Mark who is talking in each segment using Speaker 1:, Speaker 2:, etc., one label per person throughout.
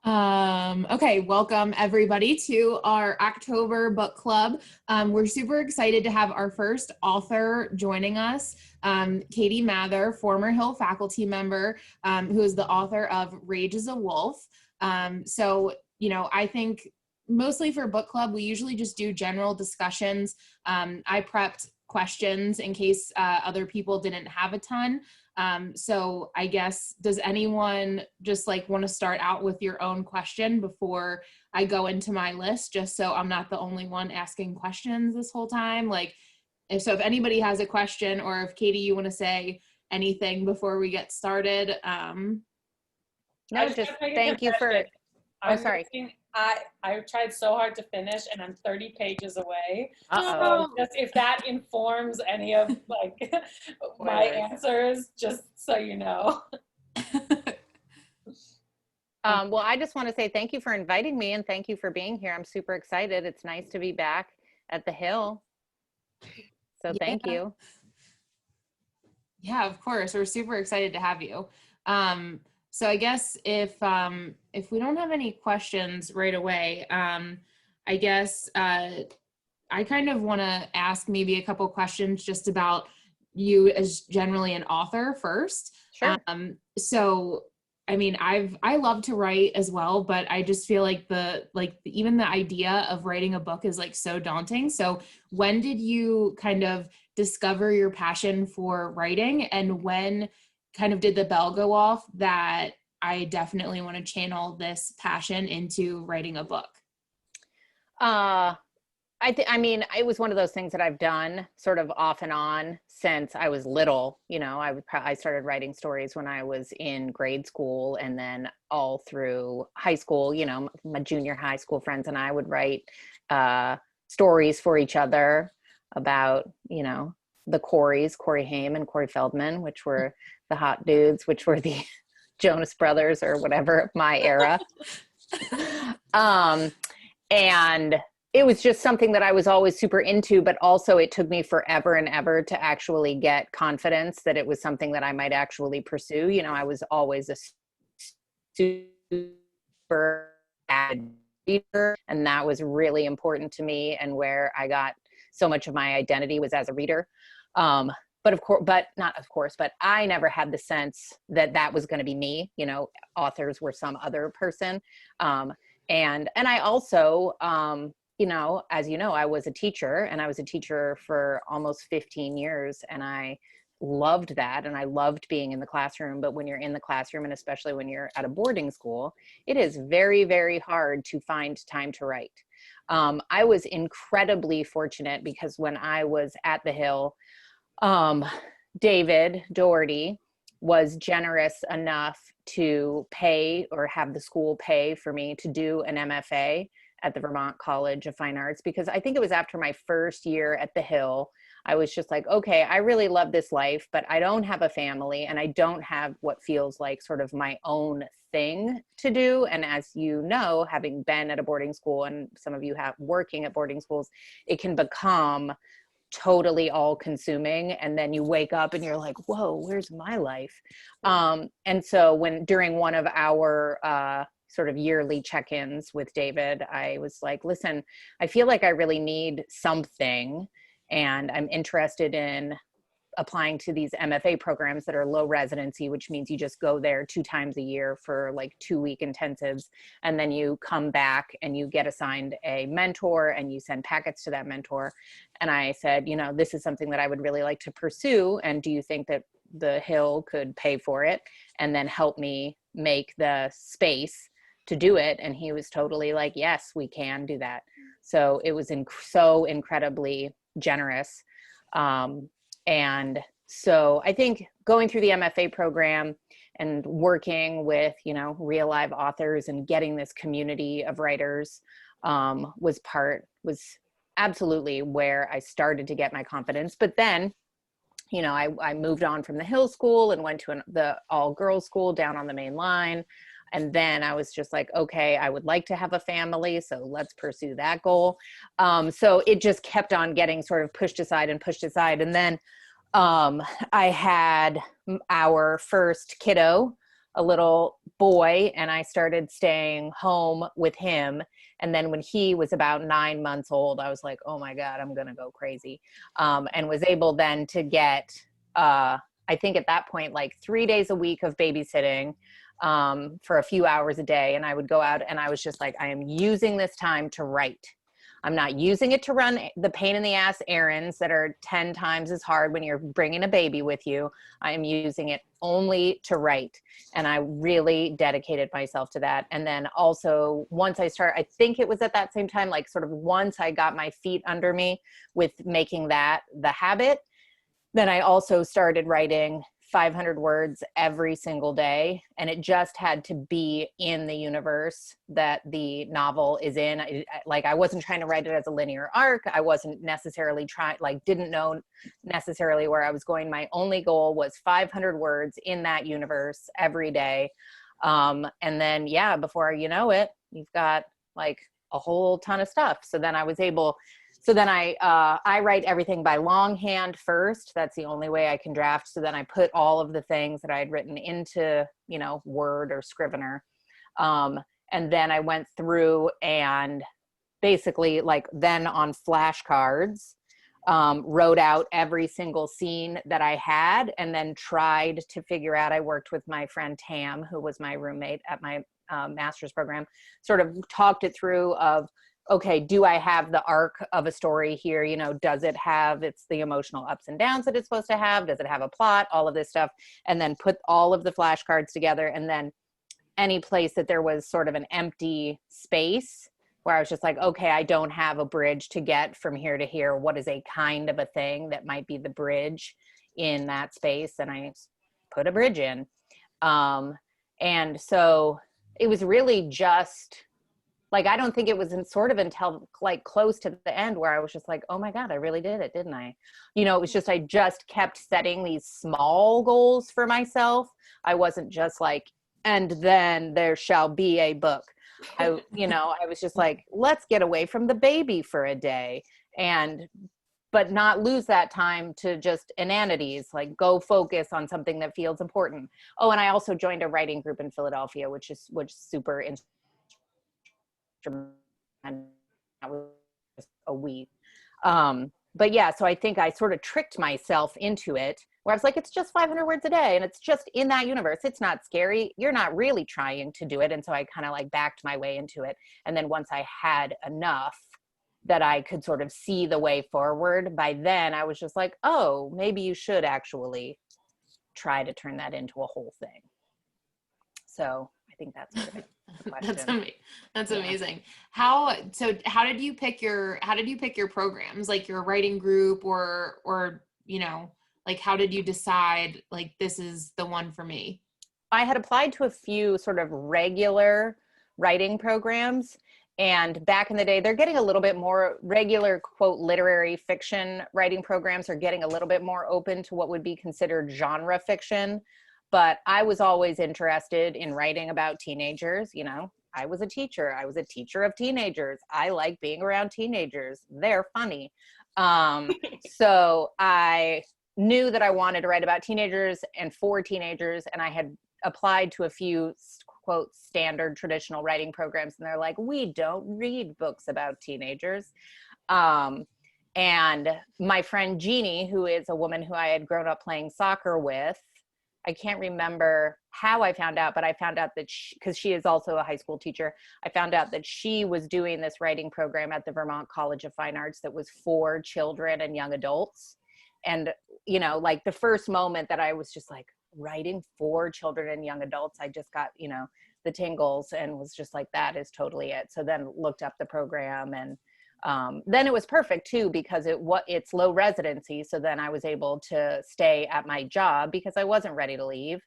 Speaker 1: Okay, welcome everybody to our October book club. We're super excited to have our first author joining us, Katie Mather, former Hill faculty member, who is the author of Rage is a Wolf. I think mostly for book club, we usually just do general discussions. I prepped questions in case other people didn't have a ton. So I guess, does anyone just want to start out with your own question before I go into my list, just so I'm not the only one asking questions this whole time? If anybody has a question, or if Katie, you want to say anything before we get started.
Speaker 2: No, just thank you for, sorry.
Speaker 3: I tried so hard to finish and I'm 30 pages away.
Speaker 2: Uh-oh.
Speaker 3: So just if that informs any of my answers, just so you know.
Speaker 2: Well, I just want to say thank you for inviting me and thank you for being here. I'm super excited. It's nice to be back at the Hill. So thank you.
Speaker 1: Yeah, of course. We're super excited to have you. So I guess if we don't have any questions right away, I guess I kind of want to ask maybe a couple questions just about you as generally an author first.
Speaker 2: Sure.
Speaker 1: So I mean, I love to write as well, but I just feel like even the idea of writing a book is so daunting. So when did you kind of discover your passion for writing, and when kind of did the bell go off that I definitely want to channel this passion into writing a book?
Speaker 2: I mean, it was one of those things that I've done sort of off and on since I was little. I started writing stories when I was in grade school, and then all through high school, my junior high school friends and I would write stories for each other about, the Corey Haim and Corey Feldman, which were the hot dudes, which were the Jonas Brothers or whatever of my era. And it was just something that I was always super into, but also it took me forever and ever to actually get confidence that it was something that I might actually pursue. I was always a super avid reader, and that was really important to me, and where I got so much of my identity was as a reader. But I never had the sense that that was going to be me. Authors were some other person. And I also, as you know, I was a teacher, and I was a teacher for almost 15 years, and I loved that. And I loved being in the classroom. But when you're in the classroom, and especially when you're at a boarding school, it is very, very hard to find time to write. I was incredibly fortunate because when I was at the Hill, David Doherty was generous enough to pay, or have the school pay for me to do an MFA at the Vermont College of Fine Arts, because I think it was after my first year at the Hill, I was just like, okay, I really love this life, but I don't have a family, and I don't have what feels like sort of my own thing to do. And as you know, having been at a boarding school, and some of you have working at boarding schools, it can become totally all consuming. And then you wake up and you're like, whoa, where's my life? And so during one of our sort of yearly check-ins with David, I was like, listen, I feel like I really need something, and I'm interested in applying to these MFA programs that are low residency, which means you just go there 2 times a year for 2-week intensives. And then you come back and you get assigned a mentor, and you send packets to that mentor. And I said, this is something that I would really like to pursue. And do you think that the Hill could pay for it and then help me make the space to do it? And he was totally like, yes, we can do that. So it was so incredibly generous. And so I think going through the MFA program and working with, real live authors and getting this community of writers was absolutely where I started to get my confidence. But then, I moved on from the Hill School and went to the all-girls school down on the main line. And then I was just like, okay, I would like to have a family, so let's pursue that goal. So it just kept on getting sort of pushed aside. And then I had our first kiddo a little boy, and I started staying home with him. And then when he was about 9 months old, I was like, oh my God, I'm going to go crazy. And was able then to get, I think at that point, like 3 days a week of babysitting for a few hours a day. And I would go out and I was just like, I am using this time to write. I'm not using it to run the pain in the ass errands that are 10 times as hard when you're bringing a baby with you. I am using it only to write. And I really dedicated myself to that. And then also once I I think it was at that same time, like sort of once I got my feet under me with making that the habit, then I also started writing 500 words every single day. And it just had to be in the universe that the novel is in. Like, I wasn't trying to write it as a linear arc. I wasn't necessarily didn't know necessarily where I was going. My only goal was 500 words in that universe every day. And then, yeah, before you know it, you've got like a whole ton of stuff. So then I was able, I write everything by longhand first. That's the only way I can draft. So then I put all of the things that I had written into, Word or Scrivener. And then I went through and basically then on flashcards, wrote out every single scene that I had, and then tried to figure out, I worked with my friend Tam, who was my roommate at my master's program, sort of talked it through of, okay, do I have the arc of a story here? Does it have the emotional ups and downs that it's supposed to have? Does it have a plot? All of this stuff. And then put all of the flashcards together. And then any place that there was sort of an empty space where I was just like, okay, I don't have a bridge to get from here to here. What is a kind of a thing that might be the bridge in that space? And I put a bridge in. And so it was really just, I don't think it was until close to the end where I was just like, oh my God, I really did it, didn't I? It was just, I just kept setting these small goals for myself. I wasn't just like, and then there shall be a book. I was just like, let's get away from the baby for a day, but not lose that time to just inanities, go focus on something that feels important. Oh, and I also joined a writing group in Philadelphia, which super that was a week. But yeah, so I think I sort of tricked myself into it where I was like, it's just 500 words a day and it's just in that universe. It's not scary. You're not really trying to do it. And so I kind of backed my way into it. And then once I had enough that I could sort of see the way forward, by then I was just like, oh, maybe you should actually try to turn that into a whole thing. So I think that's a good question.
Speaker 1: That's amazing. How did you pick your programs, like your writing group or how did you decide this is the one for me?
Speaker 2: I had applied to a few sort of regular writing programs, and back in the day, they're getting a little bit more regular, quote, literary fiction writing programs are getting a little bit more open to what would be considered genre fiction. But I was always interested in writing about teenagers. I was a teacher. I was a teacher of teenagers. I like being around teenagers. They're funny. So I knew that I wanted to write about teenagers and for teenagers. And I had applied to a few, quote, standard traditional writing programs. And they're like, we don't read books about teenagers. And my friend Jeannie, who is a woman who I had grown up playing soccer with, I can't remember how I found out, but I found out that because she is also a high school teacher, I found out that she was doing this writing program at the Vermont College of Fine Arts that was for children and young adults. And, the first moment that I was just like, writing for children and young adults, I just got, the tingles and was just like, that is totally it. So then looked up the program, and then it was perfect too, because it's low residency. So then I was able to stay at my job because I wasn't ready to leave,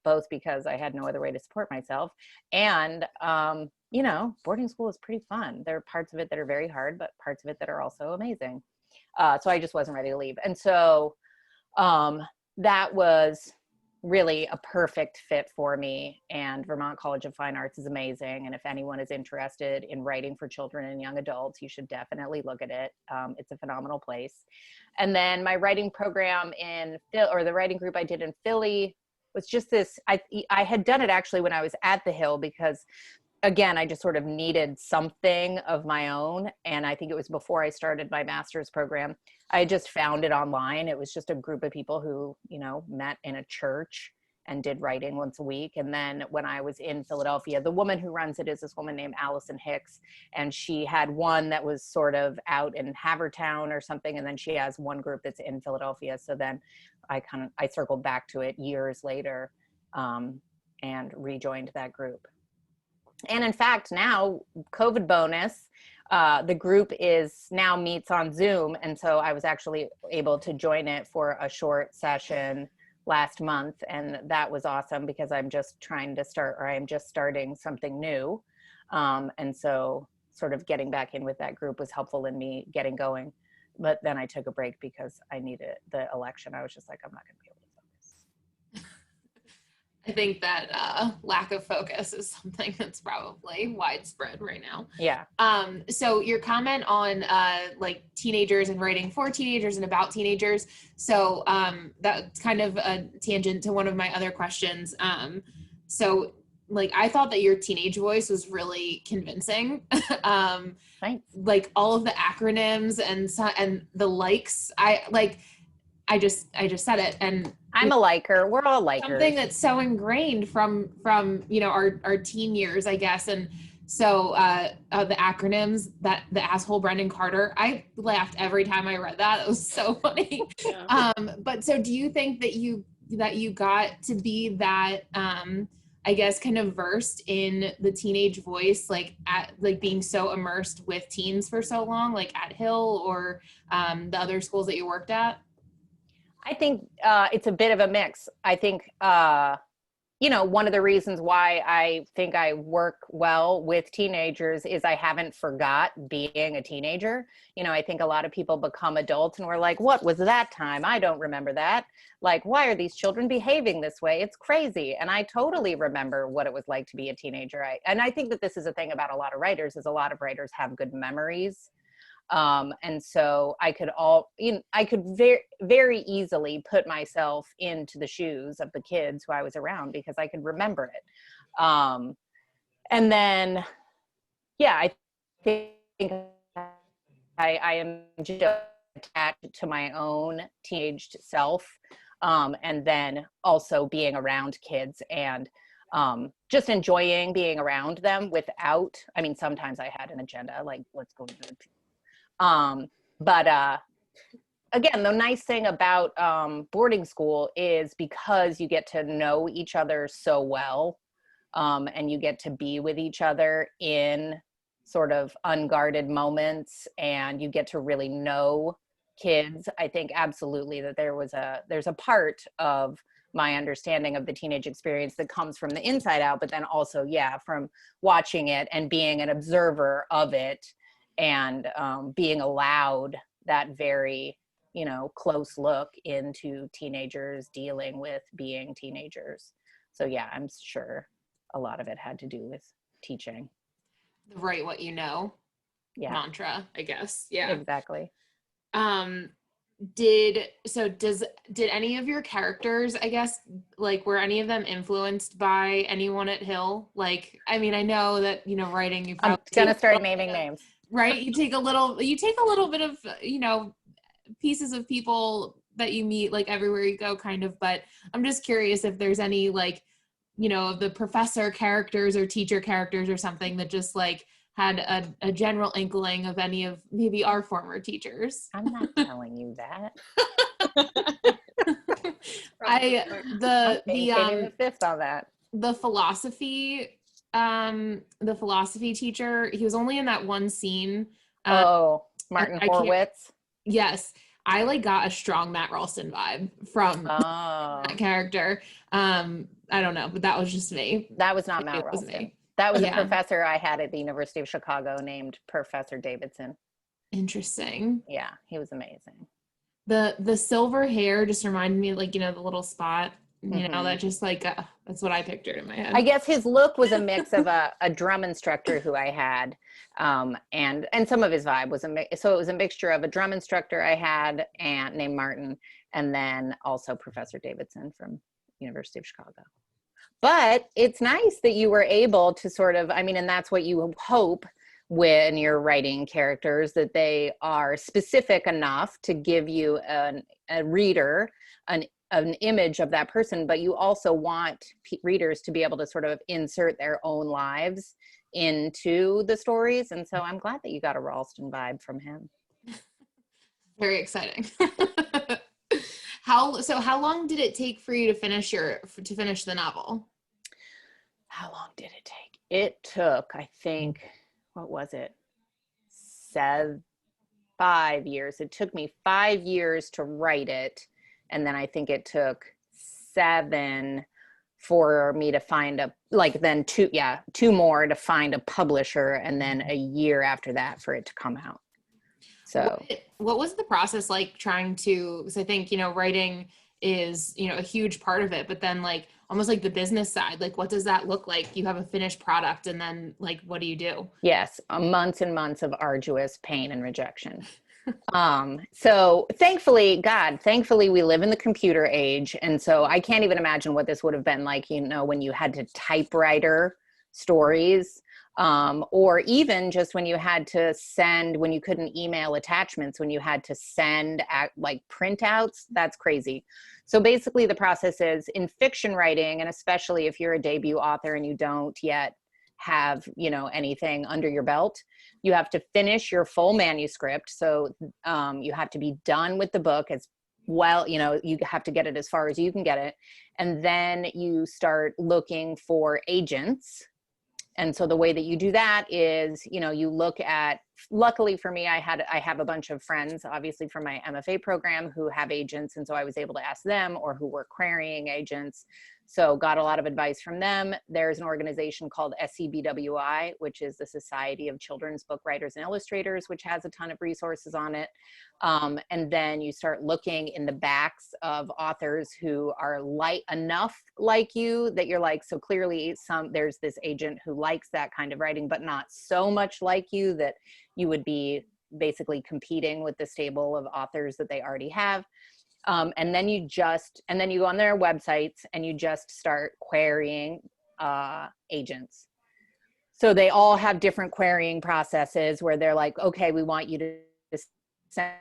Speaker 2: both because I had no other way to support myself. And, boarding school is pretty fun. There are parts of it that are very hard, but parts of it that are also amazing. So I just wasn't ready to leave. And so that was really a perfect fit for me. And Vermont College of Fine Arts is amazing. And if anyone is interested in writing for children and young adults, you should definitely look at it. It's a phenomenal place. And then my writing program the writing group I did in Philly was just this, I had done it actually when I was at the Hill, because again, I just sort of needed something of my own. And I think it was before I started my master's program. I just found it online. It was just a group of people who, you know, met in a church and did writing once a week. And then when I was in Philadelphia, the woman who runs it is this woman named Allison Hicks. And she had one that was sort of out in Havertown or something. And then she has one group that's in Philadelphia. So then I circled back to it years later, and rejoined that group. And in fact, now, COVID bonus, the group now meets on Zoom. And so I was actually able to join it for a short session last month. And that was awesome, because I'm just starting something new. And so sort of getting back in with that group was helpful in me getting going. But then I took a break because I needed the election. I was just like, I'm not going to be able to focus.
Speaker 1: I think that lack of focus is something that's probably widespread right now.
Speaker 2: Yeah.
Speaker 1: So your comment on like teenagers and writing for teenagers and about teenagers. So that's kind of a tangent to one of my other questions. So like, I thought that your teenage voice was really convincing.
Speaker 2: Thanks.
Speaker 1: Like all of the acronyms and the likes. I just said it, and
Speaker 2: I'm a liker. We're all likers.
Speaker 1: Something that's so ingrained from you know, our teen years, I guess. And so the acronyms, that the asshole Brendan Carter, I laughed every time I read that. It was so funny.
Speaker 3: Yeah.
Speaker 1: But so do you think that you got to be that I guess kind of versed in the teenage voice, like being so immersed with teens for so long, like at Hill or the other schools that you worked at?
Speaker 2: I think it's a bit of a mix. I think, you know, one of the reasons why I think I work well with teenagers is I haven't forgot being a teenager. You know, I think a lot of people become adults and we're like, what was that time? I don't remember that. Like, why are these children behaving this way? It's crazy. And I totally remember what it was like to be a teenager. And I think that this is a thing about a lot of writers, is a lot of writers have good memories. And so I could very, very easily put myself into the shoes of the kids who I was around, because I could remember it. And then, yeah, I think I am just attached to my own teenaged self. And then also being around kids and just enjoying being around them without, I mean, sometimes I had an agenda, like, let's go to the but again, the nice thing about boarding school is because you get to know each other so well, and you get to be with each other in sort of unguarded moments, and you get to really know kids. I think absolutely that there's a part of my understanding of the teenage experience that comes from the inside out, but then also, yeah, from watching it and being an observer of it. And being allowed that very, you know, close look into teenagers dealing with being teenagers. So yeah, I'm sure a lot of it had to do with teaching.
Speaker 1: Write what you know.
Speaker 2: Yeah.
Speaker 1: Mantra, I guess. Yeah.
Speaker 2: Exactly.
Speaker 1: Did any of your characters, I guess, like, were any of them influenced by anyone at Hill? Like, I mean, I know that, you know, writing, you probably
Speaker 2: I'm gonna start naming names.
Speaker 1: Right? You take a little bit of, you know, pieces of people that you meet, like, everywhere you go, kind of. But I'm just curious if there's any, like, you know, of the professor characters or teacher characters or something that just, like, had a general inkling of any of maybe our former teachers.
Speaker 2: I'm not telling you that.
Speaker 1: The
Speaker 2: fifth on that.
Speaker 1: The philosophy teacher, he was only in that one scene.
Speaker 2: Martin Horowitz.
Speaker 1: Yes. I like got a strong Matt Ralston vibe from that character. I don't know, but that was just me.
Speaker 2: That was not Matt Ralston. That was a professor I had at the University of Chicago named Professor Davidson.
Speaker 1: Interesting.
Speaker 2: Yeah, he was amazing.
Speaker 1: The silver hair just reminded me, like, you know, the little spot, you know, that just like, that's what I pictured in my head.
Speaker 2: I guess his look was a mix of a drum instructor who I had, and some of his vibe was so it was a mixture of a drum instructor I had named Martin, and then also Professor Davidson from University of Chicago. But it's nice that you were able to sort of, I mean, and that's what you hope when you're writing characters, that they are specific enough to give you a reader an image of that person, but you also want readers to be able to sort of insert their own lives into the stories. And so I'm glad that you got a Ralston vibe from him.
Speaker 1: Very exciting. How long did it take for you to finish the novel?
Speaker 2: How long did it take? It took, I think, what was it? 5 years. It took me 5 years to write it. And then I think it took 7 for me to find two more to find a publisher. And then a year after that for it to come out. So
Speaker 1: what was the process like trying to, because I think, writing is, a huge part of it, but then like almost like the business side, like what does that look like? You have a finished product and then like, what do you do?
Speaker 2: Yes. Months and months of arduous pain and rejection. So thankfully we live in the computer age. And so I can't even imagine what this would have been like, when you had to typewriter stories, or even just when you had to send, when you couldn't email attachments, when you had to send like printouts. That's crazy. So basically the process is in fiction writing, and especially if you're a debut author and you don't yet have, anything under your belt, you have to finish your full manuscript. So you have to be done with the book as well. You have to get it as far as you can get it. And then you start looking for agents. And so the way that you do that is, you look at, luckily for me, I have a bunch of friends, obviously from my MFA program, who have agents. And so I was able to ask them, or who were querying agents. So got a lot of advice from them. There's an organization called SCBWI, which is the Society of Children's Book Writers and Illustrators, which has a ton of resources on it. And then you start looking in the backs of authors who are enough like you that you're like, so clearly there's this agent who likes that kind of writing, but not so much like you that you would be basically competing with the stable of authors that they already have. And then you go on their websites and you just start querying agents. So they all have different querying processes where they're like, okay, we want you to send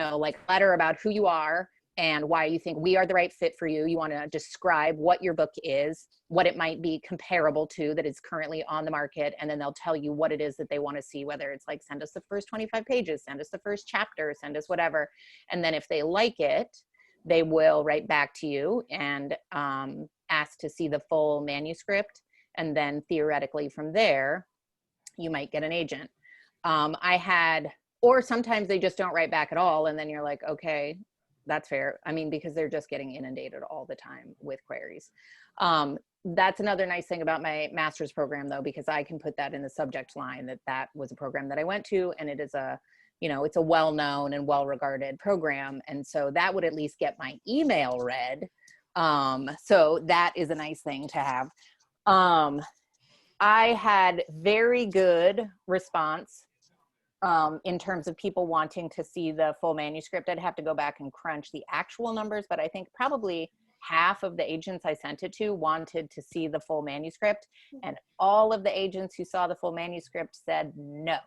Speaker 2: like a letter about who you are and why you think we are the right fit for you. You want to describe what your book is, what it might be comparable to that is currently on the market. And then they'll tell you what it is that they want to see, whether it's like, send us the first 25 pages, send us the first chapter, send us whatever. And then if they like it, they will write back to you and ask to see the full manuscript. And then theoretically from there, you might get an agent. Or sometimes they just don't write back at all. And then you're like, okay, that's fair. I mean, because they're just getting inundated all the time with queries. That's another nice thing about my master's program though, because I can put that in the subject line that was a program that I went to, and it is it's a well-known and well-regarded program. And so that would at least get my email read. So that is a nice thing to have. I had very good response in terms of people wanting to see the full manuscript. I'd have to go back and crunch the actual numbers, but I think probably half of the agents I sent it to wanted to see the full manuscript, and all of the agents who saw the full manuscript said no.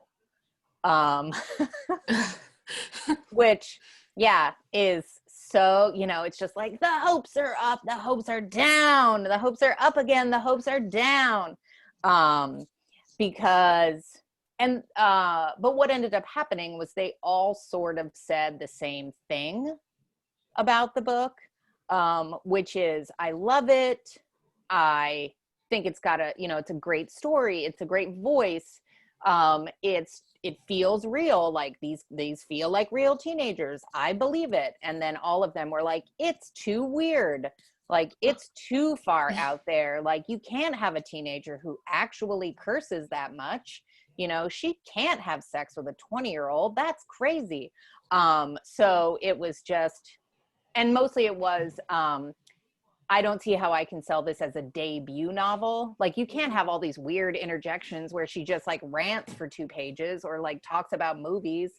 Speaker 2: Which, yeah, is so, it's just like the hopes are up, the hopes are down, the hopes are up again, the hopes are down. But what ended up happening was they all sort of said the same thing about the book, which is, I love it. I think it's got it's a great story. It's a great voice. It feels real. Like these feel like real teenagers. I believe it. And then all of them were like, it's too weird. Like, it's too far out there. Like, you can't have a teenager who actually curses that much. She can't have sex with a 20-year-old. That's crazy. So it was just, and mostly it was, I don't see how I can sell this as a debut novel. Like, you can't have all these weird interjections where she just like rants for 2 pages or like talks about movies.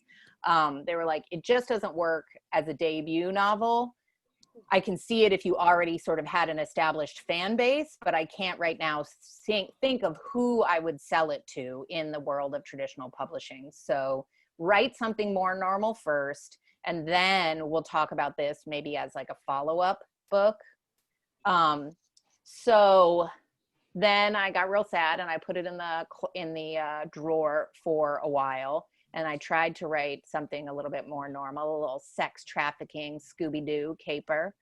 Speaker 2: They were like, it just doesn't work as a debut novel. I can see it if you already sort of had an established fan base, but I can't right now think of who I would sell it to in the world of traditional publishing. So write something more normal first, and then we'll talk about this maybe as like a follow-up book. So then I got real sad and I put it in the drawer for a while. And I tried to write something a little bit more normal, a little sex trafficking, Scooby-Doo caper.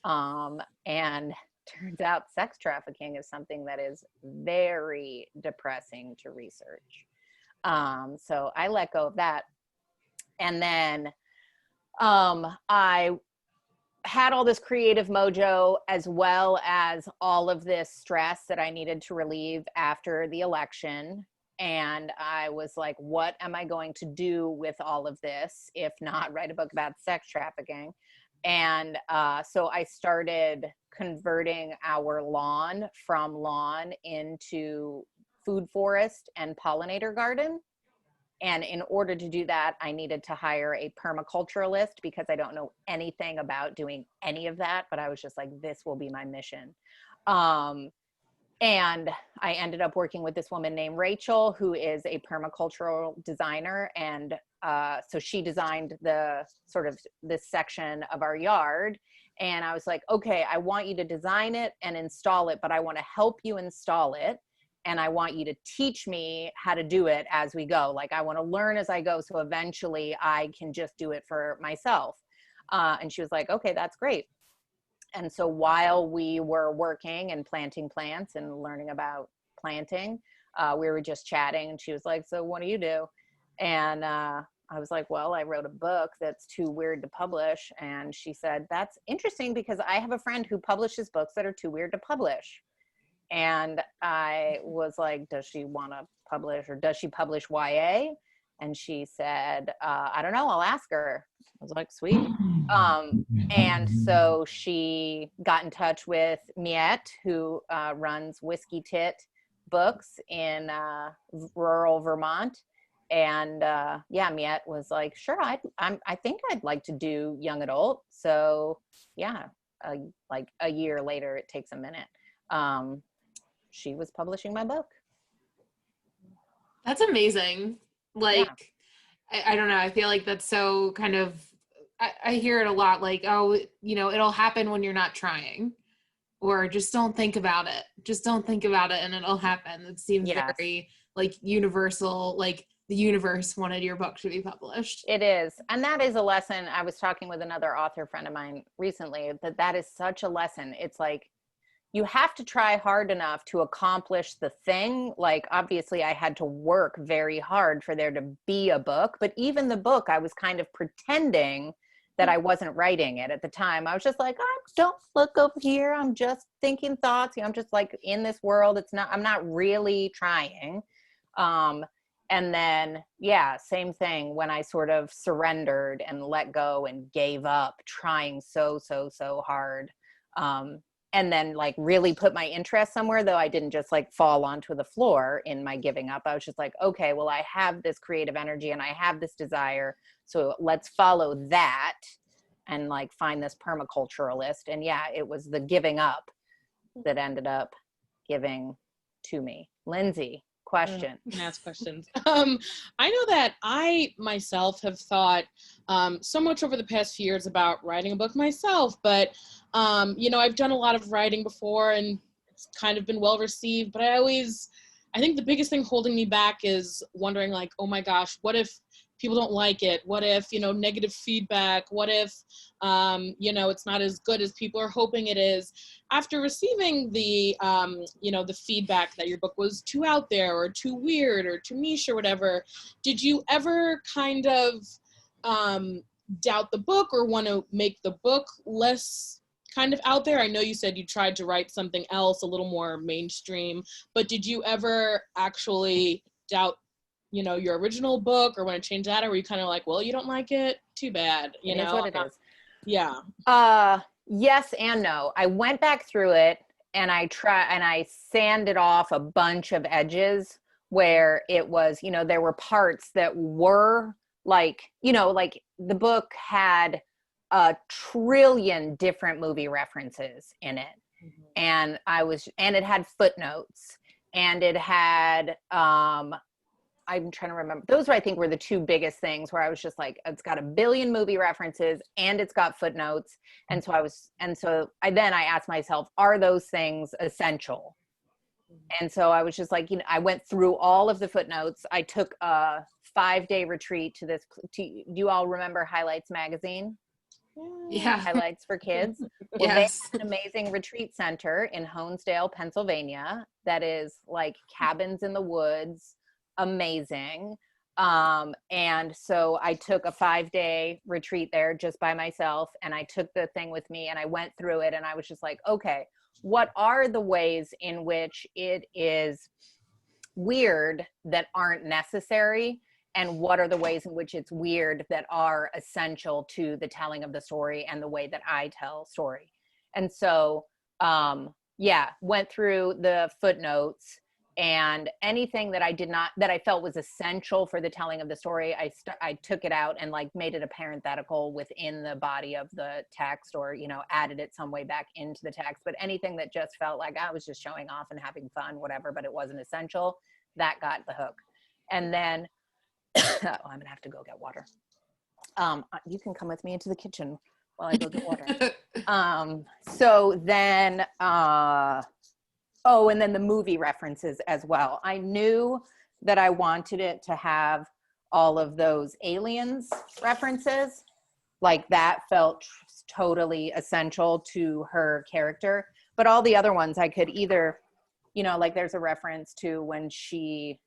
Speaker 2: And turns out sex trafficking is something that is very depressing to research. So I let go of that. And then I had all this creative mojo, as well as all of this stress that I needed to relieve after the election. And I was like, what am I going to do with all of this, if not write a book about sex trafficking? And so I started converting our lawn from lawn into food forest and pollinator garden. And in order to do that, I needed to hire a permaculturalist, because I don't know anything about doing any of that, but I was just like, this will be my mission. And I ended up working with this woman named Rachel, who is a permacultural designer. And so she designed the sort of this section of our yard. And I was like, okay, I want you to design it and install it, but I want to help you install it. And I want you to teach me how to do it as we go. Like, I want to learn as I go, so eventually I can just do it for myself. And she was like, okay, that's great. And so while we were working and planting plants and learning about planting, we were just chatting, and she was like, so what do you do? And I was like, well, I wrote a book that's too weird to publish. And she said, that's interesting, because I have a friend who publishes books that are too weird to publish. And I was like, does she want to publish, or does she publish YA? And she said, I don't know, I'll ask her. I was like, sweet. And so she got in touch with Miette, who runs Whiskey Tit Books in rural Vermont. And yeah, Miette was like, sure, I think I'd like to do young adult. So yeah, like a year later, it takes a minute. She was publishing my book.
Speaker 1: That's amazing. Like, yeah. I don't know. I feel like that's so kind of, I hear it a lot, like, oh, you know, it'll happen when you're not trying, or just don't think about it. Just don't think about it and it'll happen. It seems very like universal, like the universe wanted your book to be published.
Speaker 2: It is. And that is a lesson. I was talking with another author friend of mine recently, that is such a lesson. It's like, you have to try hard enough to accomplish the thing. Like, obviously I had to work very hard for there to be a book, but even the book, I was kind of pretending that I wasn't writing it at the time. I was just like, don't look over here. I'm just thinking thoughts. You know, I'm just like in this world. I'm not really trying. And then, yeah, same thing when I sort of surrendered and let go and gave up trying so hard. And then like really put my interest somewhere, though I didn't just like fall onto the floor in my giving up. I was just like, okay, well, I have this creative energy and I have this desire. So let's follow that and like find this permaculturalist. And yeah, it was the giving up that ended up giving to me. Lindsay, question.
Speaker 4: Can ask questions. I know that I myself have thought so much over the past few years about writing a book myself, but you know, I've done a lot of writing before and it's kind of been well received, but I think the biggest thing holding me back is wondering like, oh my gosh, what if people don't like it? What if, you know, negative feedback? What if, you know, it's not as good as people are hoping it is? After receiving the, you know, the feedback that your book was too out there or too weird or too niche or whatever, did you ever kind of doubt the book or want to make the book less kind of out there? I know you said you tried to write something else a little more mainstream, but did you ever actually doubt, you know, your original book or want to change that? Or were you kind of like, well, you don't like it? Too bad. You know,
Speaker 2: what it is.
Speaker 4: Yeah.
Speaker 2: Yes and no. I went back through it and I sanded off a bunch of edges where it was, you know, there were parts that were like, you know, like the book had a trillion different movie references in it. And it had footnotes, and it had, I'm trying to remember. Those I think were the two biggest things where I was just like, it's got a billion movie references and it's got footnotes. And so I asked myself, are those things essential? And so I was just like, I went through all of the footnotes. I took a 5-day retreat do you all remember Highlights magazine?
Speaker 1: Yeah.
Speaker 2: Highlights for Kids. Well,
Speaker 1: Yes.
Speaker 2: they have an amazing retreat center in Honesdale, Pennsylvania, that is like cabins in the woods, amazing. And so I took a 5-day retreat there just by myself, and I took the thing with me and I went through it, and I was just like, okay, what are the ways in which it is weird that aren't necessary? And what are the ways in which it's weird that are essential to the telling of the story and the way that I tell story? And so, went through the footnotes, and anything that I felt was essential for the telling of the story, I took it out and like made it a parenthetical within the body of the text, or, added it some way back into the text. But anything that just felt like I was just showing off and having fun, whatever, but it wasn't essential, that got the hook. And then, I'm gonna have to go get water. You can come with me into the kitchen while I go get water. So then, and then the movie references as well. I knew that I wanted it to have all of those Aliens references. Like that felt totally essential to her character. But all the other ones I could either, like there's a reference to when she,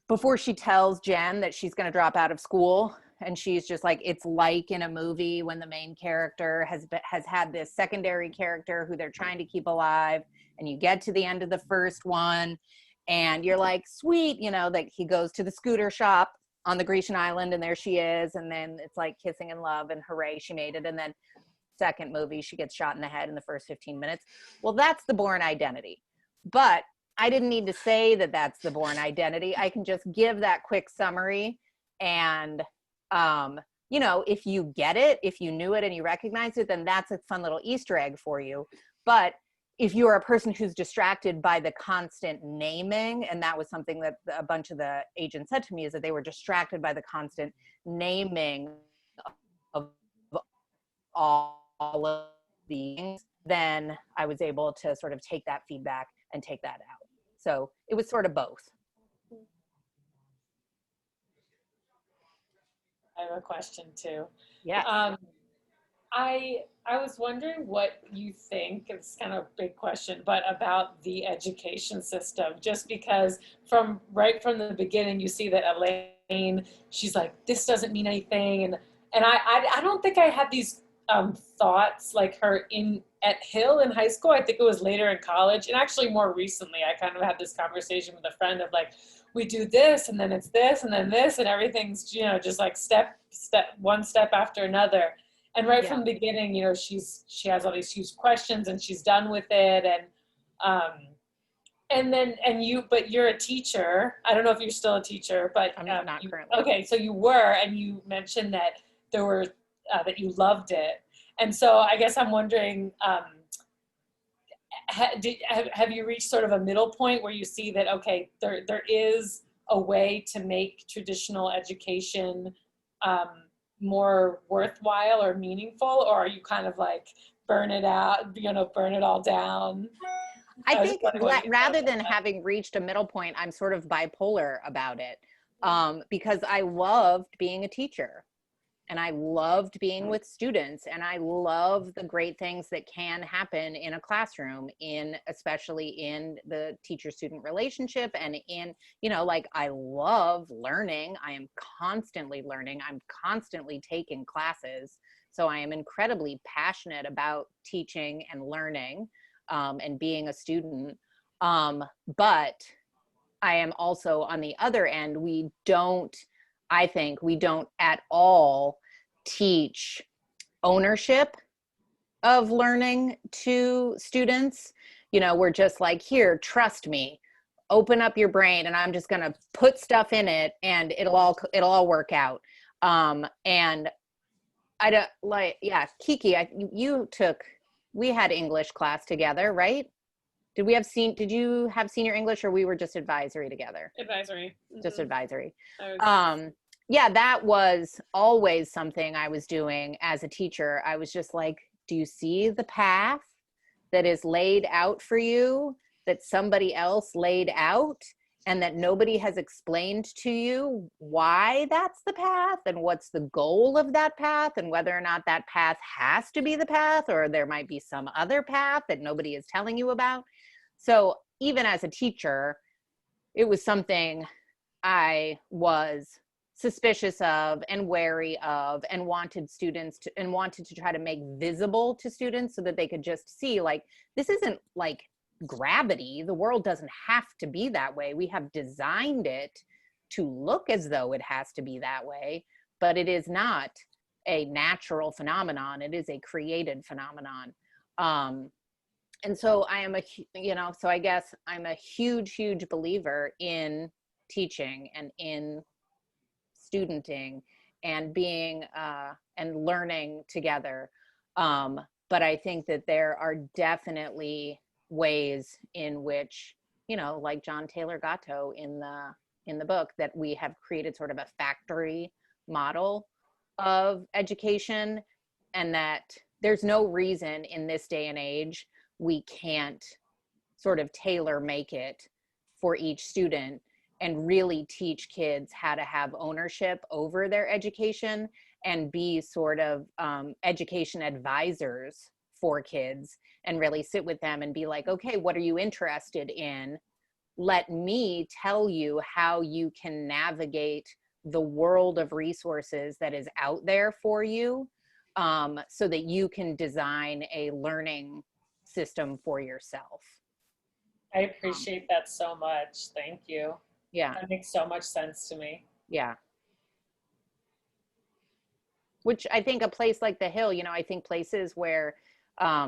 Speaker 2: before she tells Jen that she's going to drop out of school, and she's just like, it's like in a movie when the main character has had this secondary character who they're trying to keep alive, and you get to the end of the first one and you're like, sweet, like he goes to the scooter shop on the Grecian island and there she is, and then it's like kissing in love and hooray, she made it. And then second movie, she gets shot in the head in the first 15 minutes. Well, that's the Bourne Identity. But I didn't need to say that that's the Bourne Identity. I can just give that quick summary, and if you get it, if you knew it and you recognize it, then that's a fun little Easter egg for you. But if you're a person who's distracted by the constant naming, and that was something that a bunch of the agents said to me, is that they were distracted by the constant naming of all of these, then I was able to sort of take that feedback and take that out. So it was sort of both.
Speaker 3: I have a question too.
Speaker 2: Yeah.
Speaker 3: I was wondering what you think, it's kind of a big question, but about the education system, just because right from the beginning, you see that Elaine, she's like, this doesn't mean anything. And I don't think I had these thoughts like her at Hill in high school. I think it was later in college. And actually more recently, I kind of had this conversation with a friend of like, we do this and then it's this and then this, and everything's, just like one step after another. And right from the beginning, she has all these huge questions and she's done with it. But you're a teacher. I don't know if you're still a teacher, but
Speaker 2: I'm not currently.
Speaker 3: Okay. So you were, and you mentioned that that you loved it. And so I guess I'm wondering, have you reached sort of a middle point where you see that, okay, there is a way to make traditional education more worthwhile or meaningful, or are you kind of like burn it out, burn it all down?
Speaker 2: I think rather than having reached a middle point, I'm sort of bipolar about it, because I loved being a teacher. And I loved being with students, and I love the great things that can happen in a classroom, especially in the teacher-student relationship, and I love learning. I am constantly learning. I'm constantly taking classes. So I am incredibly passionate about teaching and learning, and being a student. But I am also on the other end, I think we don't at all teach ownership of learning to students. We're just like, here, trust me, open up your brain, and I'm just going to put stuff in it and it'll all work out. And I don't like, yeah, Kiki, we had English class together, right? Did you have senior English, or we were just advisory together?
Speaker 3: Advisory.
Speaker 2: Just advisory.
Speaker 3: I was-
Speaker 2: Yeah, that was always something I was doing as a teacher. I was just like, do you see the path that is laid out for you, that somebody else laid out, and that nobody has explained to you why that's the path and what's the goal of that path, and whether or not that path has to be the path, or there might be some other path that nobody is telling you about. So even as a teacher, it was something I was suspicious of and wary of, and wanted to try to make visible to students so that they could just see, like, this isn't like gravity. The world doesn't have to be that way. We have designed it to look as though it has to be that way, but it is not a natural phenomenon. It is a created phenomenon. And so so I guess I'm a huge believer in teaching and in studenting and being and learning together. But I think that there are definitely ways in which, like John Taylor Gatto in the book, that we have created sort of a factory model of education, and that there's no reason in this day and age we can't sort of tailor make it for each student and really teach kids how to have ownership over their education and be sort of education advisors for kids, and really sit with them and be like, okay, what are you interested in? Let me tell you how you can navigate the world of resources that is out there for you, so that you can design a learning system for yourself.
Speaker 3: I appreciate that so much. Thank you.
Speaker 2: Yeah.
Speaker 3: That makes so much sense to me.
Speaker 2: Yeah. Which I think a place like the Hill, I think places where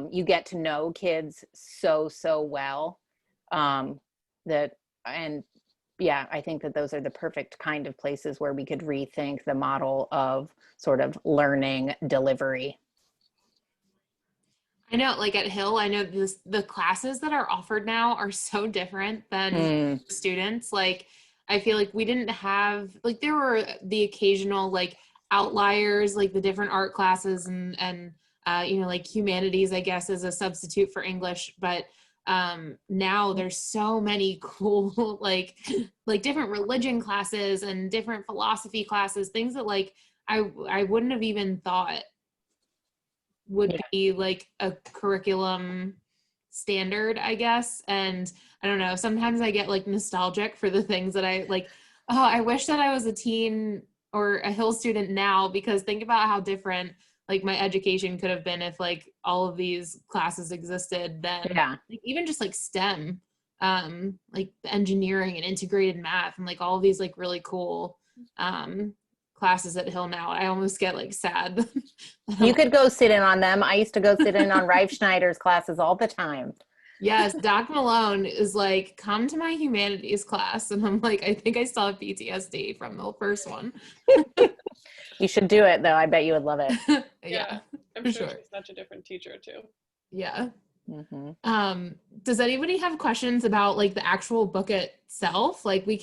Speaker 2: you get to know kids so well, I think that those are the perfect kind of places where we could rethink the model of sort of learning delivery.
Speaker 1: I know, like at Hill, I know the classes that are offered now are so different than students. Like, I feel like we didn't have, like, there were the occasional like outliers, like the different art classes and like humanities, I guess, as a substitute for English. But now there's so many cool like different religion classes and different philosophy classes, things that like I wouldn't have even thought would be like a curriculum standard, I guess. And I don't know, sometimes I get like nostalgic for the things that I like. Oh, I wish that I was a teen or a Hill student now, because think about how different like my education could have been if like all of these classes existed then. Like, even just like STEM, like engineering and integrated math and like all of these like really cool classes at Hill now. I almost get like sad.
Speaker 2: You could go sit in on them. I used to go sit in on Reif Schneider's classes all the time.
Speaker 1: Yes, Doc Malone is like, come to my humanities class. And I'm like, I think I still have PTSD from the first one.
Speaker 2: You should do it though. I bet you would love it.
Speaker 3: Yeah, I'm sure she's such a different teacher too.
Speaker 1: Yeah. Mm-hmm. Does anybody have questions about like the actual book itself? Like we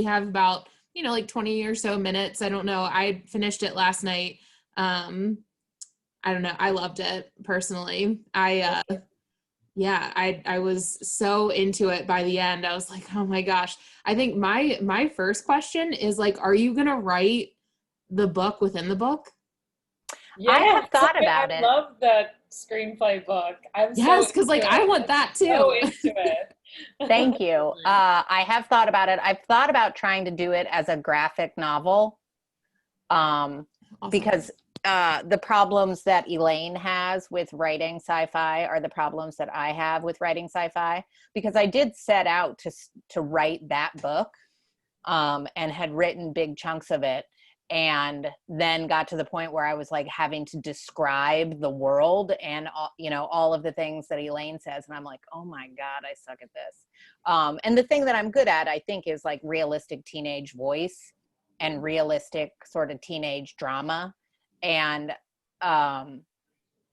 Speaker 1: have about, like 20 or so minutes. I don't know. I finished it last night. I don't know. I loved it personally. I was so into it by the end. I was like, oh my gosh. I think my first question is like, are you going to write the book within the book?
Speaker 3: Yeah,
Speaker 2: I have thought about it.
Speaker 3: I love that screenplay book.
Speaker 1: Yes, because like I want that too.
Speaker 3: So into it.
Speaker 2: Thank you. I have thought about it. I've thought about trying to do it as a graphic novel, awesome. Because the problems that Elaine has with writing sci-fi are the problems that I have with writing sci-fi, because I did set out to write that book and had written big chunks of it, and then got to the point where I was like having to describe the world and all of the things that Elaine says, and I'm like, oh my God, I suck at this. And the thing that I'm good at, I think, is like realistic teenage voice and realistic sort of teenage drama. And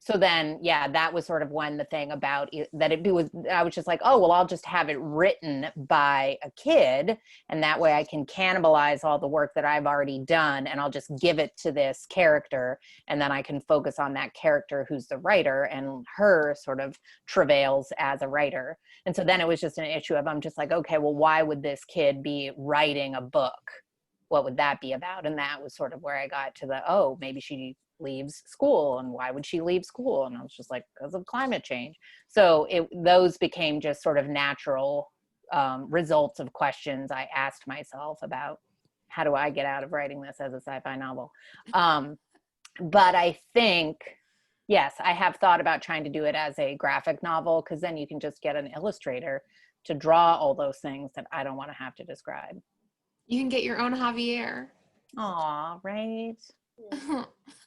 Speaker 2: so then, yeah, that was sort of when the thing about that it was, I was just like, oh, well, I'll just have it written by a kid. And that way I can cannibalize all the work that I've already done. And I'll just give it to this character. And then I can focus on that character who's the writer and her sort of travails as a writer. And so then it was just an issue of, I'm just like, okay, well, why would this kid be writing a book? What would that be about? And that was sort of where I got to the, oh, maybe she leaves school. And why would she leave school? And I was just like, because of climate change. So those became just sort of natural results of questions I asked myself about, how do I get out of writing this as a sci-fi novel? But I think, yes, I have thought about trying to do it as a graphic novel, because then you can just get an illustrator to draw all those things that I don't want to have to describe.
Speaker 1: You can get your own Javier.
Speaker 2: Aw, right?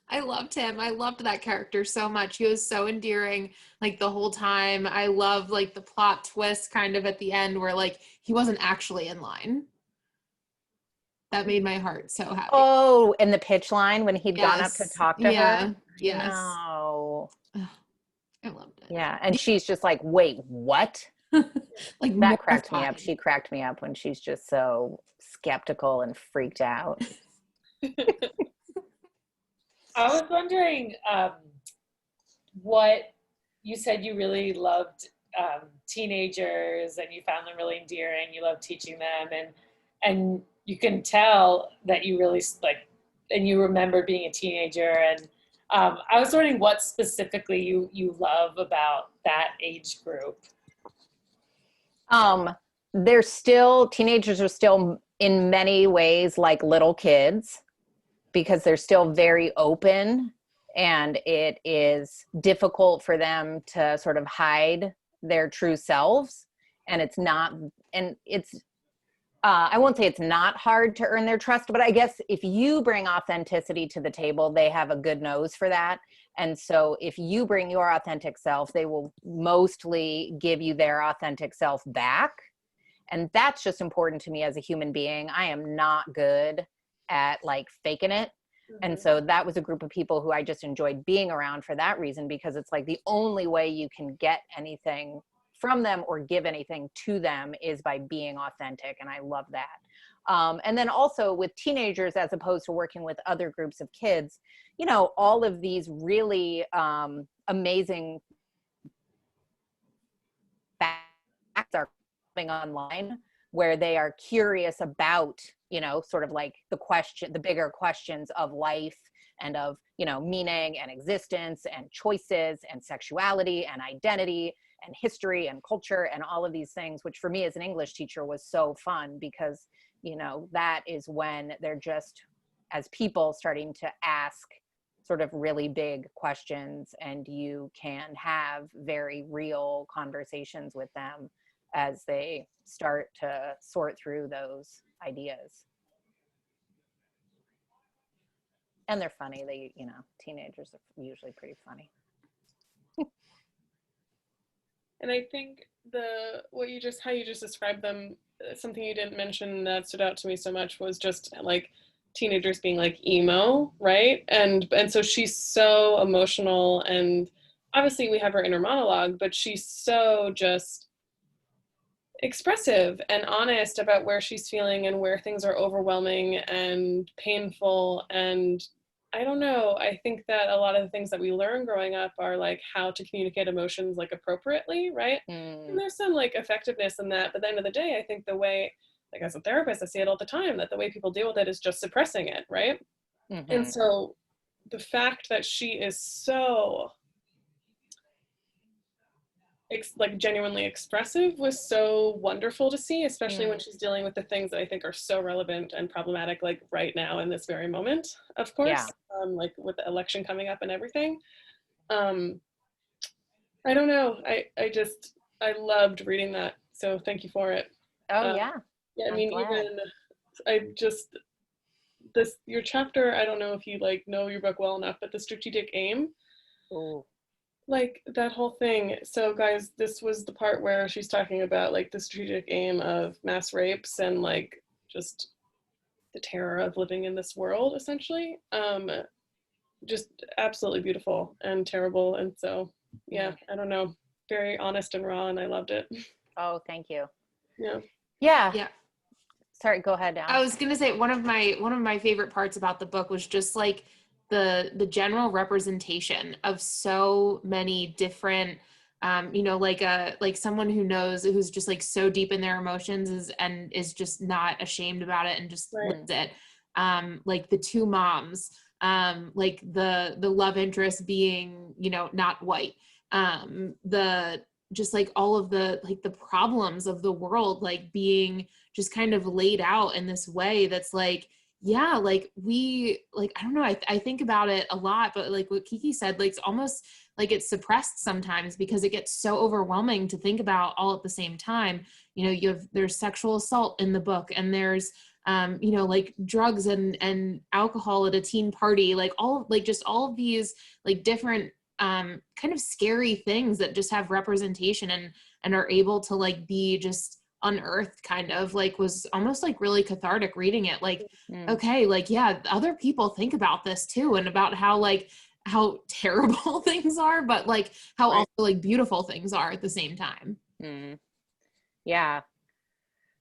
Speaker 1: I loved him. I loved that character so much. He was so endearing, like, the whole time. I love, like, the plot twist kind of at the end where, like, he wasn't actually in line. That made my heart so happy.
Speaker 2: Oh, and the pitch line when he'd gone up to talk to her?
Speaker 1: Yes.
Speaker 2: No.
Speaker 1: I loved it.
Speaker 2: Yeah, and she's just like, wait, what?
Speaker 1: Like,
Speaker 2: that cracked me up. She cracked me up when she's just so skeptical and freaked out.
Speaker 3: I was wondering what you said you really loved teenagers and you found them really endearing. You love teaching them, and you can tell that you really like, and you remember being a teenager. And I was wondering what specifically you love about that age group.
Speaker 2: Teenagers are still in many ways like little kids, because they're still very open, and it is difficult for them to sort of hide their true selves. And I won't say it's not hard to earn their trust, but I guess if you bring authenticity to the table, they have a good nose for that. And so if you bring your authentic self, they will mostly give you their authentic self back. And that's just important to me as a human being. I am not good at like faking it. Mm-hmm. And so that was a group of people who I just enjoyed being around for that reason, because it's like the only way you can get anything from them or give anything to them is by being authentic. And I love that. And then also with teenagers, as opposed to working with other groups of kids, you know, all of these really amazing facts are coming online where they are curious about, you know, sort of like the bigger questions of life and of, you know, meaning and existence and choices and sexuality and identity and history and culture and all of these things, which for me as an English teacher was so fun, because, you know, that is when they're just, as people, starting to ask sort of really big questions, and you can have very real conversations with them as they start to sort through those ideas. And they're funny. They, you know, teenagers are usually pretty funny.
Speaker 4: And I think how you just described them, something you didn't mention that stood out to me so much was just like teenagers being like emo, right? And so she's so emotional, and obviously we have her inner monologue, but she's so just expressive and honest about where she's feeling and where things are overwhelming and painful. And I don't know, I think that a lot of the things that we learn growing up are like how to communicate emotions like appropriately, right? And there's some like effectiveness in that, but at the end of the day, I think the way, like as a therapist, I see it all the time, that the way people deal with it is just suppressing it, right? Mm-hmm. And so the fact that she is so like genuinely expressive was so wonderful to see, especially when she's dealing with the things that I think are so relevant and problematic, like right now in this very moment, of course, like with the election coming up and everything. I don't know. I loved reading that. So thank you for it. Yeah, I mean, your chapter, I don't know if you like know your book well enough, but the strategic aim. Ooh. Like that whole thing. So guys, this was the part where she's talking about like the strategic aim of mass rapes and like just the terror of living in this world, essentially.
Speaker 5: just absolutely beautiful and terrible. And so, yeah, I don't know, very honest and raw, and I loved it.
Speaker 2: Oh, thank you.
Speaker 5: Yeah.
Speaker 1: Yeah.
Speaker 2: Sorry, go ahead, Al.
Speaker 1: I was gonna say one of my favorite parts about the book was just like the general representation of so many different like someone who knows, who's just like so deep in their emotions and is just not ashamed about it and just
Speaker 5: Right.
Speaker 1: lives it. Like the two moms, like the love interest being, not white. The just like all of the like the problems of the world like being just kind of laid out in this way that's like, yeah, like we like, I don't know, I think about it a lot, but like what Kiki said, like it's almost like it's suppressed sometimes because it gets so overwhelming to think about all at the same time. There's sexual assault in the book, and there's like drugs and alcohol at a teen party, like just all of these like different kind of scary things that just have representation and are able to like be just unearthed, kind of like was almost like really cathartic reading it. Like, okay, like, yeah, other people think about this too, and about how terrible things are, but like how also like beautiful things are at the same time.
Speaker 2: Yeah.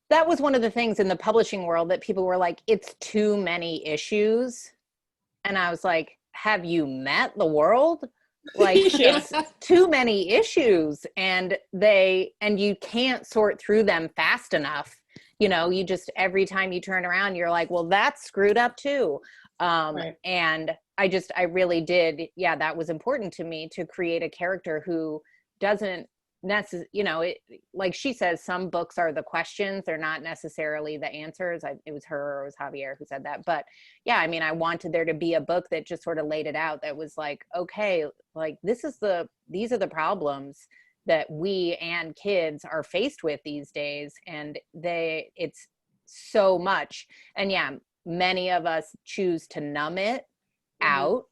Speaker 2: That was one of the things in the publishing world that people were like, it's too many issues. And I was like, have you met the world? Like it's too many issues, and you can't sort through them fast enough. You just, every time you turn around, you're like, well, that's screwed up too. And I really did. Yeah, that was important to me, to create a character who doesn't like she says, some books are the questions, they're not necessarily the answers. It was her or it was Javier who said that. But yeah, I mean, I wanted there to be a book that just sort of laid it out, that was like, okay, like these are the problems that we and kids are faced with these days, and it's so much. And yeah, many of us choose to numb it out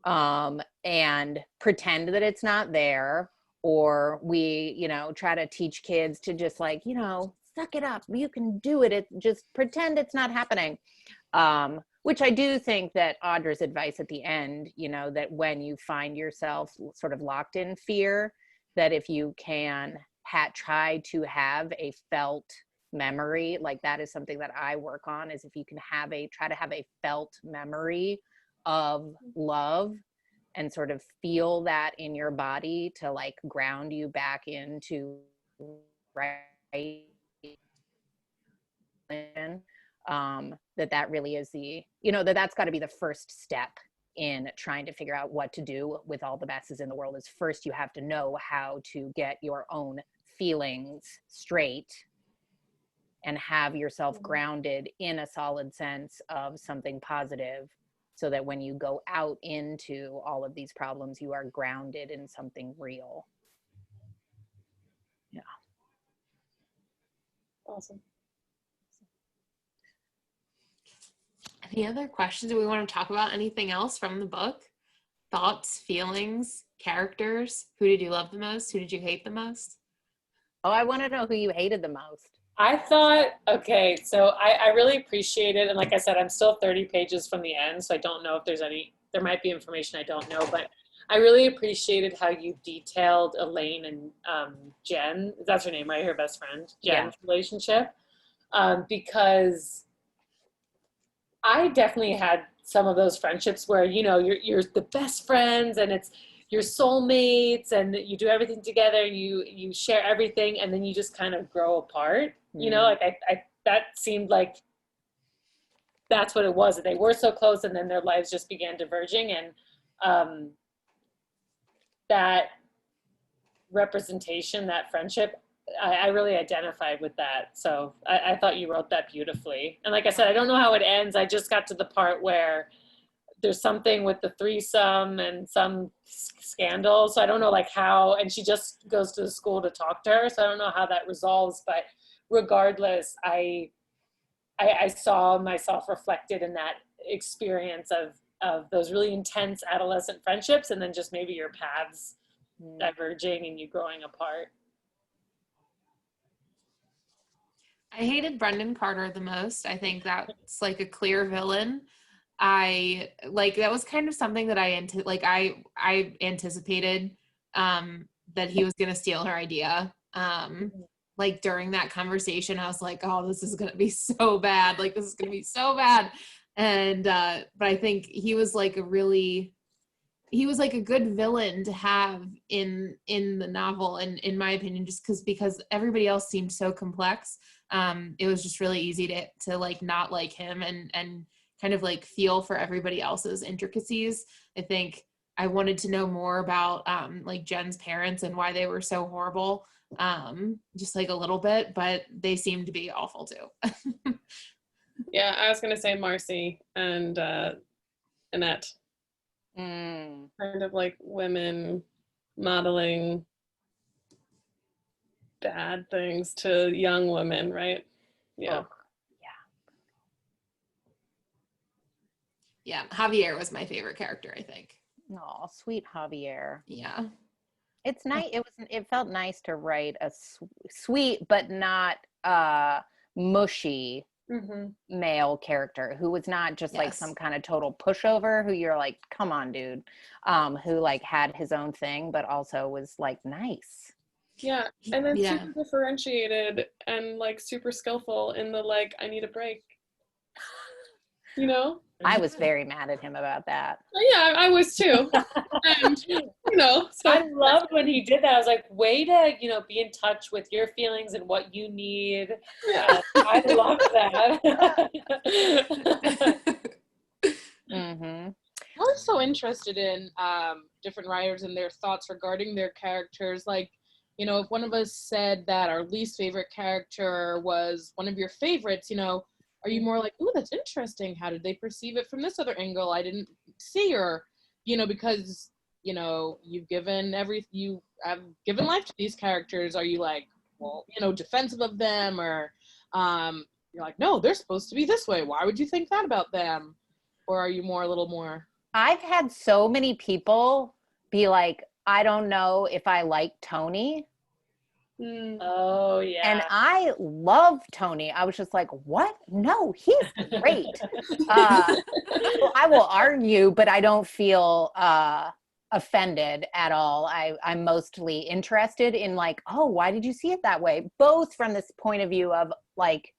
Speaker 2: and pretend that it's not there, or we try to teach kids to just like, suck it up, you can do it, just pretend it's not happening. Which I do think that Audra's advice at the end, that when you find yourself sort of locked in fear, that if you can try to have a felt memory, like that is something that I work on, is if you can try to have a felt memory of love, and sort of feel that in your body to like ground you back into right. That really is that's got to be the first step in trying to figure out what to do with all the messes in the world. Is first you have to know how to get your own feelings straight and have yourself grounded in a solid sense of something positive, so that when you go out into all of these problems, you are grounded in something real. Yeah.
Speaker 5: Awesome.
Speaker 1: Any other questions? Do we want to talk about anything else from the book? Thoughts, feelings, characters? Who did you love the most? Who did you hate the most?
Speaker 2: Oh, I want to know who you hated the most.
Speaker 3: I thought, okay, so I really appreciate it. And like I said, I'm still 30 pages from the end, so I don't know if there might be information I don't know, but I really appreciated how you detailed Elaine and Jen, that's her name, right? Her best friend, Jen's relationship. Because I definitely had some of those friendships where, you're the best friends, and it's your soulmates, and you do everything together, you share everything, and then you just kind of grow apart. Like I that seemed like that's what it was, that they were so close and then their lives just began diverging. And that representation, that friendship, I really identified with that. So I thought you wrote that beautifully. And like I said, I don't know how it ends. I just got to the part where there's something with the threesome and some scandal. So I don't know like how, and she just goes to the school to talk to her. So I don't know how that resolves, but regardless, I saw myself reflected in that experience of those really intense adolescent friendships, and then just maybe your paths diverging and you growing apart.
Speaker 1: I hated Brendan Carter the most. I think that's like a clear villain. that was kind of something that I anticipated that he was going to steal her idea. Like during that conversation, I was like, oh, this is going to be so bad. Like, this is going to be so bad. And, but I think he was like a good villain to have in the novel, and in my opinion, just because everybody else seemed so complex. It was just really easy to like not like him and kind of like feel for everybody else's intricacies. I think I wanted to know more about like Jen's parents and why they were so horrible, just like a little bit, but they seemed to be awful too.
Speaker 5: Yeah, I was gonna say Marcy and Annette.
Speaker 2: Mm.
Speaker 5: Kind of like women modeling bad things to young women, right? Yeah.
Speaker 2: Oh,
Speaker 1: Yeah, Javier was my favorite character, I think.
Speaker 2: oh, sweet Javier.
Speaker 1: Yeah.
Speaker 2: It's nice. It felt nice to write a sweet but not mushy male character who was not just like some kind of total pushover who you're like, come on, dude, who like had his own thing but also was like nice.
Speaker 5: Yeah, and then super differentiated and like super skillful in the like, I need a break. You know?
Speaker 2: I was very mad at him about that.
Speaker 5: Yeah, I was too. And, you know, so
Speaker 3: I loved when he did that. I was like, way to, you know, be in touch with your feelings and what you need.
Speaker 5: yeah.
Speaker 3: I love that.
Speaker 2: Mm-hmm.
Speaker 4: I was so interested in different writers and their thoughts regarding their characters. Like, you know, if one of us said that our least favorite character was one of your favorites, you know, are you more like, ooh, that's interesting. How did they perceive it from this other angle I didn't see? Or, you know, because, you know, you have given life to these characters. Are you like, well, you know, defensive of them? Or you're like, no, they're supposed to be this way. Why would you think that about them? Or are you a little more?
Speaker 2: I've had so many people be like, I don't know if I like Tony.
Speaker 3: Oh, yeah.
Speaker 2: And I love Tony. I was just like, what? No, he's great. I will argue, but I don't feel offended at all. I'm mostly interested in like, oh, why did you see it that way? Both from this point of view of like,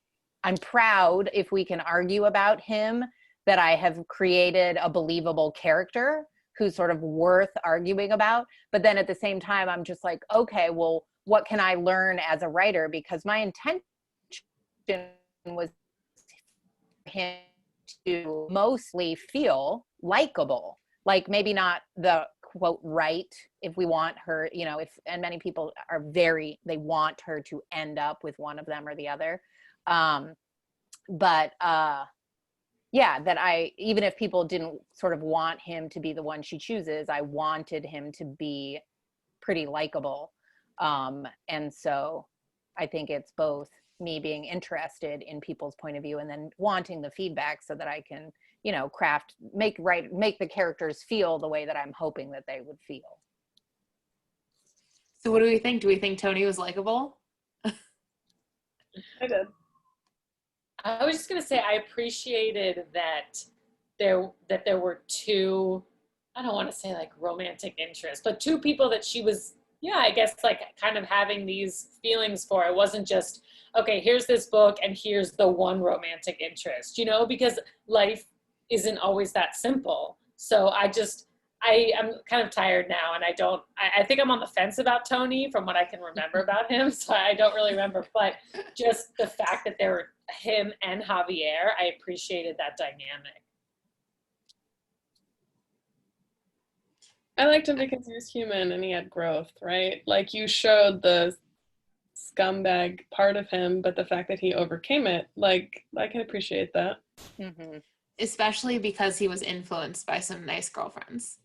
Speaker 2: I'm proud if we can argue about him, that I have created a believable character who's sort of worth arguing about. But then at the same time, I'm just like, okay, well, what can I learn as a writer? Because my intention was for him to mostly feel likable, like maybe not the quote right, if we want her, you know, and many people are they want her to end up with one of them or the other. Yeah, that even if people didn't sort of want him to be the one she chooses, I wanted him to be pretty likable. And so I think it's both me being interested in people's point of view and then wanting the feedback so that I can, you know, make the characters feel the way that I'm hoping that they would feel.
Speaker 1: So what do we think? Do we think Tony was likable?
Speaker 5: I did.
Speaker 3: I was just gonna say I appreciated that there were two, I don't want to say like romantic interests, but two people that she was, yeah, I guess like kind of having these feelings for. It wasn't just, okay, here's this book and here's the one romantic interest, you know, because life isn't always that simple. So I'm kind of tired now, and I think I'm on the fence about Tony from what I can remember about him, so I don't really remember, but just the fact that there were him and Javier, I appreciated that dynamic.
Speaker 5: I liked him because he was human and he had growth, right? Like you showed the scumbag part of him, but the fact that he overcame it, like I can appreciate that.
Speaker 2: Mm-hmm.
Speaker 1: Especially because he was influenced by some nice girlfriends.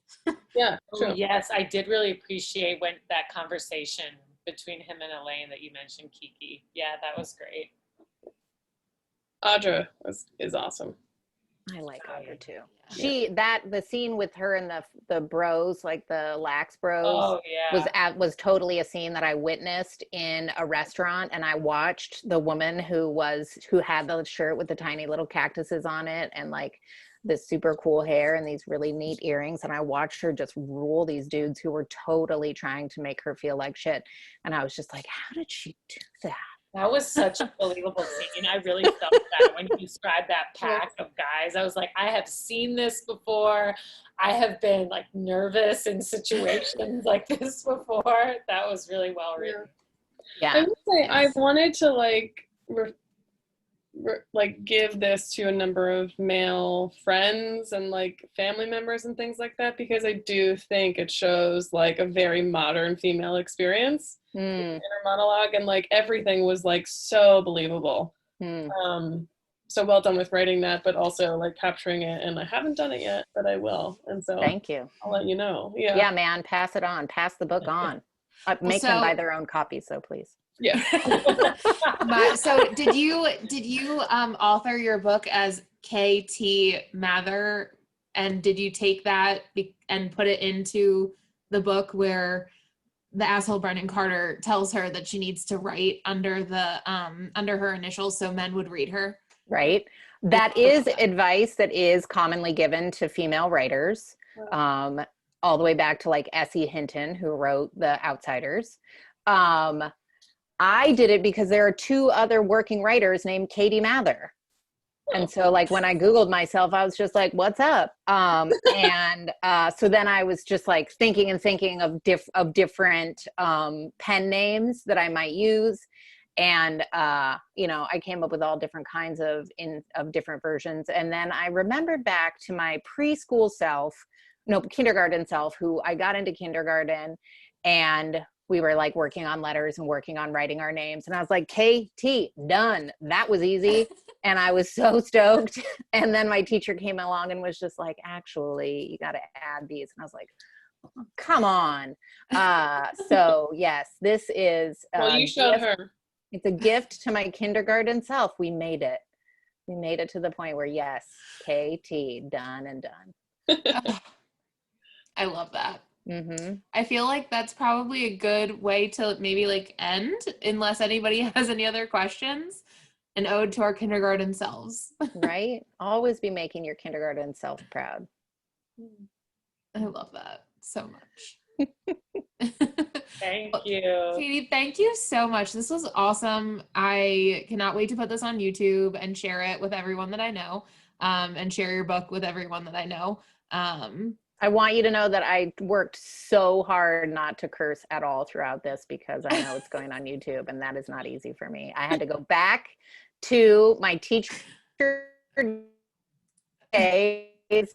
Speaker 5: Yeah, true.
Speaker 3: Oh, yes, I did really appreciate that conversation between him and Elaine that you mentioned, Kiki. Yeah, that was great.
Speaker 5: Audra is awesome.
Speaker 2: I like Audra too. The scene with her and the bros, like the lax bros,
Speaker 3: oh, yeah,
Speaker 2: was totally a scene that I witnessed in a restaurant, and I watched the woman who had the shirt with the tiny little cactuses on it, and like this super cool hair and these really neat earrings. And I watched her just rule these dudes who were totally trying to make her feel like shit. And I was just like, how did she do that?
Speaker 3: That was such a believable scene. I really felt that when you described that pack of guys. I was like, I have seen this before. I have been like nervous in situations like this before. That was really well written.
Speaker 2: Yeah.
Speaker 5: I would say I've wanted to like give this to a number of male friends and like family members and things like that, because I do think it shows like a very modern female experience in her monologue, and like everything was like so believable. So well done with writing that, but also like capturing it. And I haven't done it yet, but I will. And so
Speaker 2: Thank you.
Speaker 5: I'll let you know. Yeah.
Speaker 2: Yeah, man, pass it on. Pass the book on. Make them buy their own copy, so please.
Speaker 5: Yeah.
Speaker 1: So did you author your book as K.T. Mather, and did you take that and put it into the book where the asshole Brennan Carter tells her that she needs to write under her initials so men would read her?
Speaker 2: Right. That is advice that is commonly given to female writers, all the way back to like S.E. Hinton, who wrote The Outsiders. I did it because there are two other working writers named Katie Mather. And so like when I Googled myself, I was just like, what's up? So then I was just like thinking of different pen names that I might use. And, I came up with all different kinds of different versions. And then I remembered back to my kindergarten self, who I got into kindergarten, and we were like working on letters and working on writing our names. And I was like, KT, done. That was easy. And I was so stoked. And then my teacher came along and was just like, actually, you got to add these. And I was like, oh, come on. So yes, this is.
Speaker 5: Well, you showed her.
Speaker 2: It's a gift to my kindergarten self. We made it. We made it to the point where, yes, KT, done and done.
Speaker 1: I love that.
Speaker 2: Mm-hmm.
Speaker 1: I feel like that's probably a good way to maybe like end, unless anybody has any other questions. An ode to our kindergarten selves.
Speaker 2: Right? Always be making your kindergarten self proud.
Speaker 1: I love that so much.
Speaker 3: Thank you.
Speaker 1: Katie, thank you so much. This was awesome. I cannot wait to put this on YouTube and share it with everyone that I know, and share your book with everyone that I know.
Speaker 2: I want you to know that I worked so hard not to curse at all throughout this, because I know it's going on YouTube, and that is not easy for me. I had to go back to my teacher days